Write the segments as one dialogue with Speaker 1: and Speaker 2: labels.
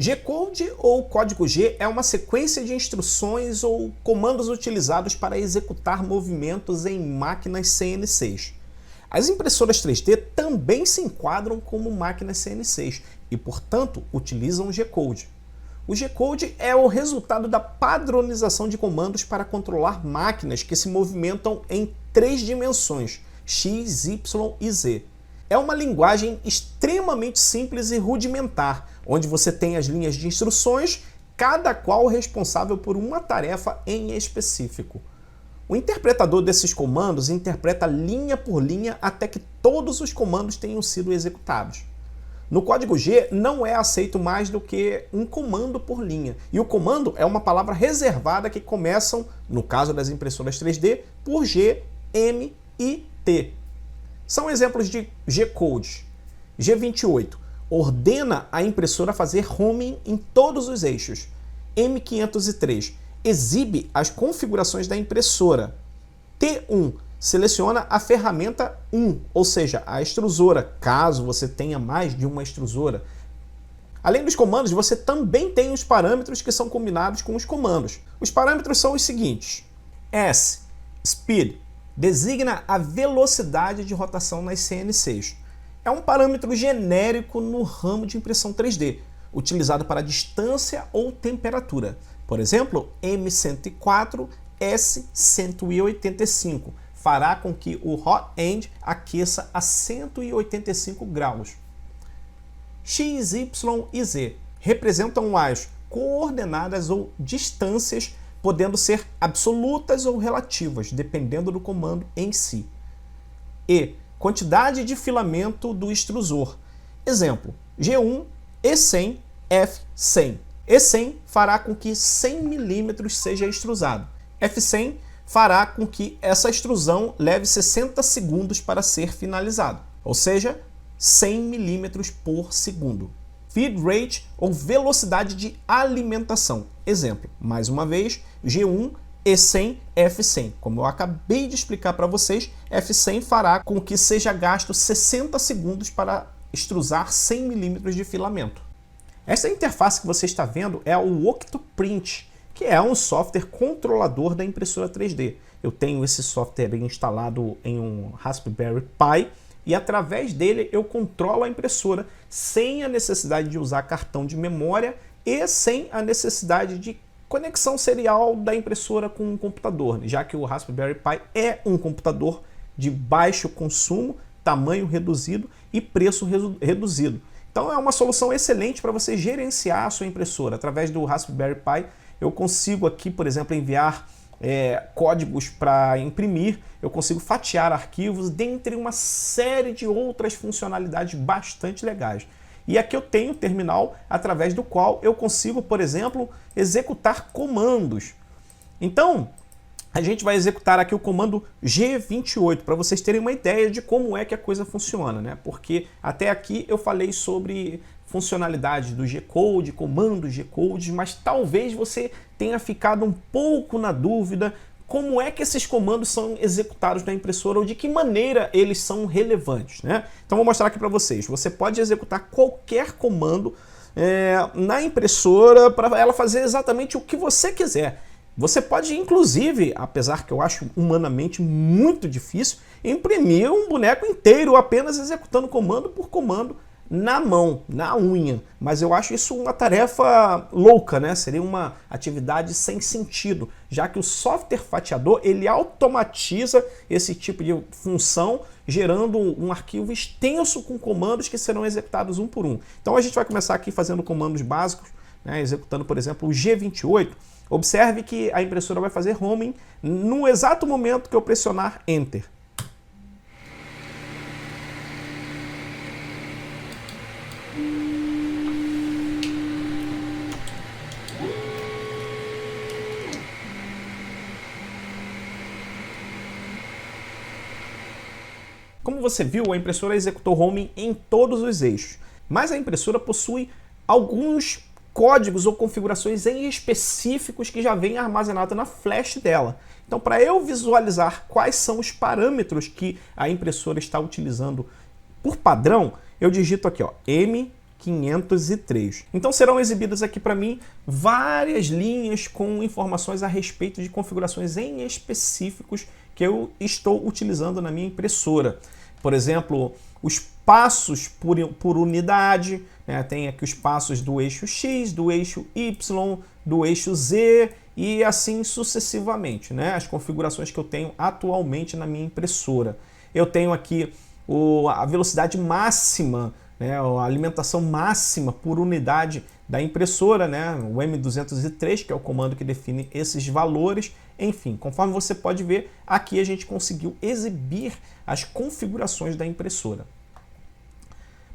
Speaker 1: G-Code ou código G é uma sequência de instruções ou comandos utilizados para executar movimentos em máquinas CNCs. As impressoras 3D também se enquadram como máquinas CNCs e, portanto, utilizam o G-Code. O G-Code é o resultado da padronização de comandos para controlar máquinas que se movimentam em 3 dimensões, X, Y e Z. É uma linguagem extremamente simples e rudimentar, onde você tem as linhas de instruções, cada qual responsável por uma tarefa em específico. O interpretador desses comandos interpreta linha por linha até que todos os comandos tenham sido executados. No código G não é aceito mais do que um comando por linha, e o comando é uma palavra reservada que começam, no caso das impressoras 3D, por G, M e T. São exemplos de G-Code. G28 ordena a impressora fazer homing em todos os eixos. M503 exibe as configurações da impressora. T1 seleciona a ferramenta 1, ou seja, a extrusora, caso você tenha mais de uma extrusora. Além dos comandos, você também tem os parâmetros que são combinados com os comandos. Os parâmetros são os seguintes. S, Speed, designa a velocidade de rotação nas CNCs. É um parâmetro genérico no ramo de impressão 3D, utilizado para distância ou temperatura. Por exemplo, M104, S185 fará com que o hot end aqueça a 185 graus. X, Y e Z representam as coordenadas ou distâncias, podendo ser absolutas ou relativas, dependendo do comando em si. E quantidade de filamento do extrusor. Exemplo, G1, E100, F100. E100 fará com que 100 mm seja extrusado. F100 fará com que essa extrusão leve 60 segundos para ser finalizado, ou seja, 100 mm por segundo. Feed rate ou velocidade de alimentação. Exemplo, mais uma vez, G1, E100, F100. Como eu acabei de explicar para vocês, F100 fará com que seja gasto 60 segundos para extrusar 100 mm de filamento. Essa interface que você está vendo é o Octoprint, que é um software controlador da impressora 3D. Eu tenho esse software instalado em um Raspberry Pi e através dele eu controlo a impressora sem a necessidade de usar cartão de memória e sem a necessidade de conexão serial da impressora com um computador, já que o Raspberry Pi é um computador de baixo consumo, tamanho reduzido e preço reduzido. Então é uma solução excelente para você gerenciar a sua impressora. Através do Raspberry Pi eu consigo aqui, por exemplo, enviar códigos para imprimir, eu consigo fatiar arquivos, dentre uma série de outras funcionalidades bastante legais. E aqui eu tenho o terminal através do qual eu consigo, por exemplo, executar comandos. Então, a gente vai executar aqui o comando G28 para vocês terem uma ideia de como é que a coisa funciona, né? Porque até aqui eu falei sobre funcionalidades do G-Code, comandos G-Code, mas talvez você tenha ficado um pouco na dúvida como é que esses comandos são executados na impressora ou de que maneira eles são relevantes, né? Então vou mostrar aqui para vocês. Você pode executar qualquer comando na impressora para ela fazer exatamente o que você quiser. Você pode, inclusive, apesar que eu acho humanamente muito difícil, imprimir um boneco inteiro apenas executando comando por comando na mão, na unha. Mas eu acho isso uma tarefa louca, né? Seria uma atividade sem sentido, já que o software fatiador ele automatiza esse tipo de função, gerando um arquivo extenso com comandos que serão executados um por um. Então a gente vai começar aqui fazendo comandos básicos, né? Executando, por exemplo, o G28. Observe que a impressora vai fazer homing no exato momento que eu pressionar Enter. Como você viu, a impressora executou homing em todos os eixos, mas a impressora possui alguns códigos ou configurações em específicos que já vêm armazenado na flash dela. Então, para eu visualizar quais são os parâmetros que a impressora está utilizando por padrão, eu digito aqui, ó, M 503. Então serão exibidas aqui para mim várias linhas com informações a respeito de configurações em específicos que eu estou utilizando na minha impressora. Por exemplo, os passos por unidade, né? Tem aqui os passos do eixo X, do eixo Y, do eixo Z e assim sucessivamente, né? As configurações que eu tenho atualmente na minha impressora. Eu tenho aqui a velocidade máxima, né? A alimentação máxima por unidade da impressora, né? O M203, que é o comando que define esses valores. Enfim, conforme você pode ver, aqui a gente conseguiu exibir as configurações da impressora.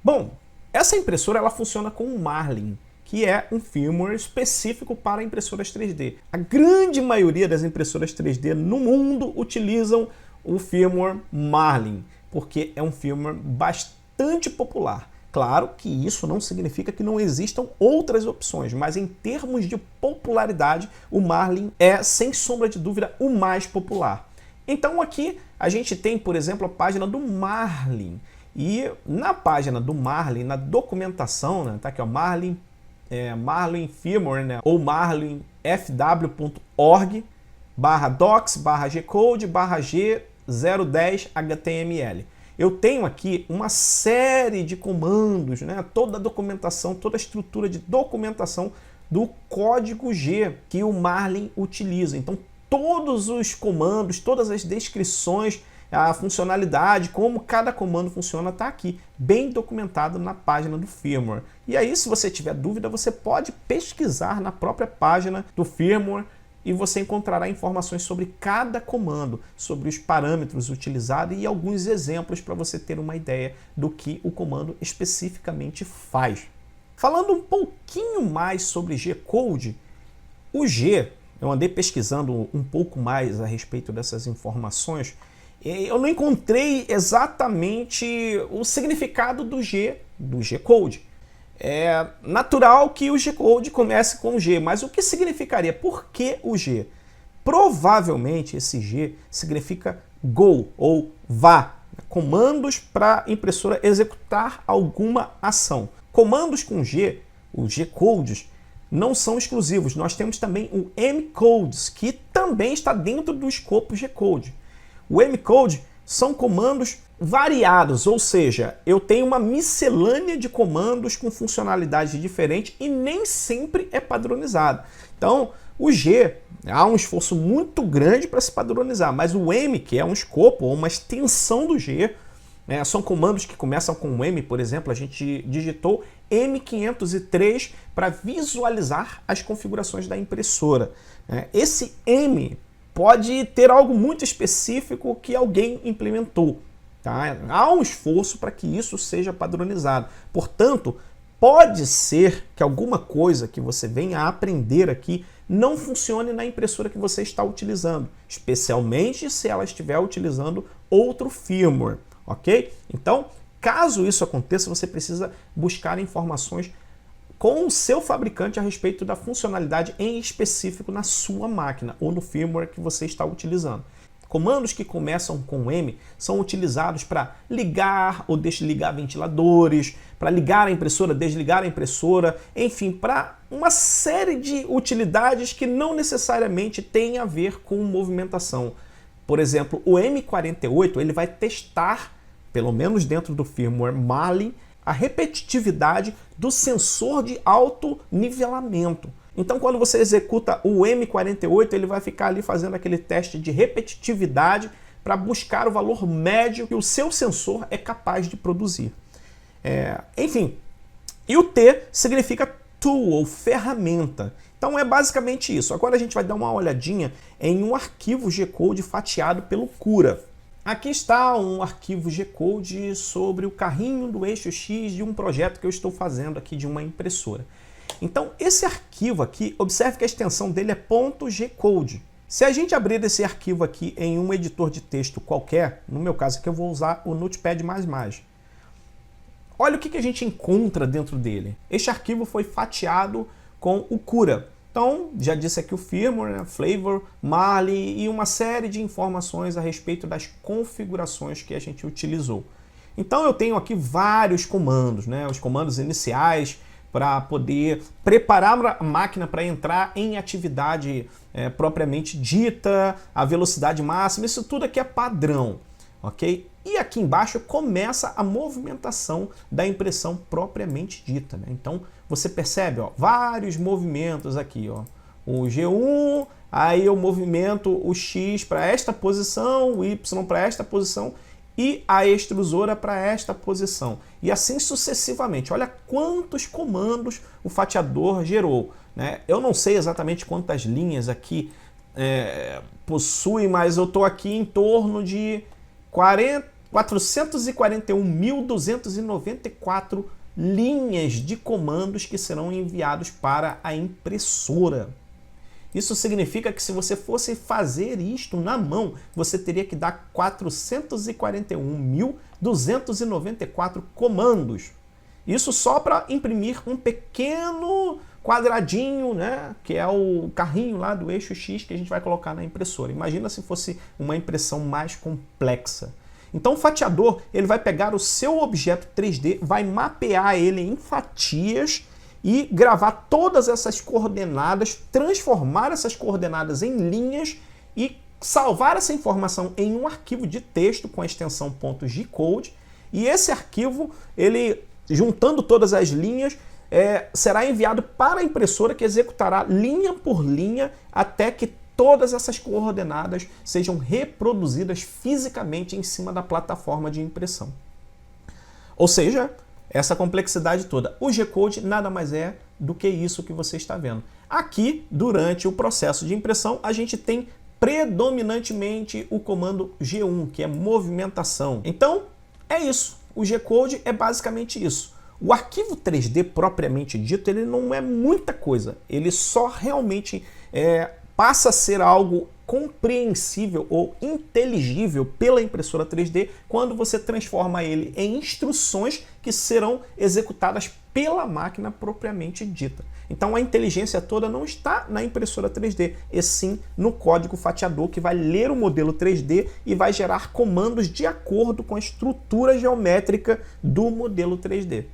Speaker 1: Bom, essa impressora ela funciona com o Marlin, que é um firmware específico para impressoras 3D. A grande maioria das impressoras 3D no mundo utilizam o firmware Marlin, porque é um firmware bastante popular. Claro que isso não significa que não existam outras opções, mas em termos de popularidade, o Marlin é, sem sombra de dúvida, o mais popular. Então aqui a gente tem, por exemplo, a página do Marlin. E na página do Marlin, na documentação, né, tá aqui, ó, Marlin firmware, né, ou marlinfw.org/docs/gcode/g010html. Eu tenho aqui uma série de comandos, né, toda a documentação, toda a estrutura de documentação do código G que o Marlin utiliza. Então, todos os comandos, todas as descrições, a funcionalidade, como cada comando funciona, está aqui, bem documentado na página do firmware. E aí, se você tiver dúvida, você pode pesquisar na própria página do firmware e você encontrará informações sobre cada comando, sobre os parâmetros utilizados e alguns exemplos para você ter uma ideia do que o comando especificamente faz. Falando um pouquinho mais sobre G-Code, o G, eu andei pesquisando um pouco mais a respeito dessas informações, eu não encontrei exatamente o significado do G-Code. É natural que o G-Code comece com G, mas o que significaria? Por que o G? Provavelmente esse G significa Go ou vá, comandos para a impressora executar alguma ação. Comandos com G, os G-Codes, não são exclusivos. Nós temos também o M-Codes, que também está dentro do escopo G-Code. O M-Code são comandos variados, ou seja, eu tenho uma miscelânea de comandos com funcionalidades diferentes e nem sempre é padronizado. Então, o G, há um esforço muito grande para se padronizar, mas o M, que é um escopo ou uma extensão do G, são comandos que começam com o M, por exemplo, a gente digitou M503 para visualizar as configurações da impressora. Esse M pode ter algo muito específico que alguém implementou. Tá? Há um esforço para que isso seja padronizado. Portanto, pode ser que alguma coisa que você venha a aprender aqui não funcione na impressora que você está utilizando, especialmente se ela estiver utilizando outro firmware, ok? Então, caso isso aconteça, você precisa buscar informações com o seu fabricante a respeito da funcionalidade em específico na sua máquina ou no firmware que você está utilizando. Comandos que começam com M são utilizados para ligar ou desligar ventiladores, para ligar a impressora, desligar a impressora, enfim, para uma série de utilidades que não necessariamente têm a ver com movimentação. Por exemplo, o M48 ele vai testar, pelo menos dentro do firmware Marlin, a repetitividade do sensor de autonivelamento. Então, quando você executa o M48, ele vai ficar ali fazendo aquele teste de repetitividade para buscar o valor médio que o seu sensor é capaz de produzir. Enfim, e o T significa tool, ou ferramenta. Então é basicamente isso. Agora a gente vai dar uma olhadinha em um arquivo G-Code fatiado pelo Cura. Aqui está um arquivo G-Code sobre o carrinho do eixo X de um projeto que eu estou fazendo aqui de uma impressora. Então, esse arquivo aqui, observe que a extensão dele é .gcode. Se a gente abrir esse arquivo aqui em um editor de texto qualquer, no meu caso aqui eu vou usar o Notepad++. Olha o que a gente encontra dentro dele. Este arquivo foi fatiado com o Cura. Então, já disse aqui o firmware, né, flavor, Marlin e uma série de informações a respeito das configurações que a gente utilizou. Então eu tenho aqui vários comandos, né? Os comandos iniciais para poder preparar a máquina para entrar em atividade propriamente dita, a velocidade máxima, isso tudo aqui é padrão, ok? E aqui embaixo começa a movimentação da impressão propriamente dita, né? Então você percebe, ó, vários movimentos aqui, ó. O G1, aí eu movimento o X para esta posição, o Y para esta posição e a extrusora para esta posição. E assim sucessivamente. Olha quantos comandos o fatiador gerou, né? Eu não sei exatamente quantas linhas aqui possui, mas eu estou aqui em torno de 441.294 linhas de comandos que serão enviados para a impressora. Isso significa que se você fosse fazer isto na mão, você teria que dar 441.294 comandos. Isso só para imprimir um pequeno quadradinho, né, que é o carrinho lá do eixo X que a gente vai colocar na impressora. Imagina se fosse uma impressão mais complexa. Então o fatiador ele vai pegar o seu objeto 3D, vai mapear ele em fatias e gravar todas essas coordenadas, transformar essas coordenadas em linhas e salvar essa informação em um arquivo de texto com a extensão .g-code. E esse arquivo, ele juntando todas as linhas, será enviado para a impressora que executará linha por linha até que todas essas coordenadas sejam reproduzidas fisicamente em cima da plataforma de impressão. Ou seja, essa complexidade toda. O G-Code nada mais é do que isso que você está vendo. Aqui, durante o processo de impressão, a gente tem predominantemente o comando G1, que é movimentação. Então, é isso. O G-Code é basicamente isso. O arquivo 3D propriamente dito, ele não é muita coisa. Ele só realmente passa a ser algo compreensível ou inteligível pela impressora 3D quando você transforma ele em instruções que serão executadas pela máquina propriamente dita. Então a inteligência toda não está na impressora 3D, e sim no código fatiador que vai ler o modelo 3D e vai gerar comandos de acordo com a estrutura geométrica do modelo 3D.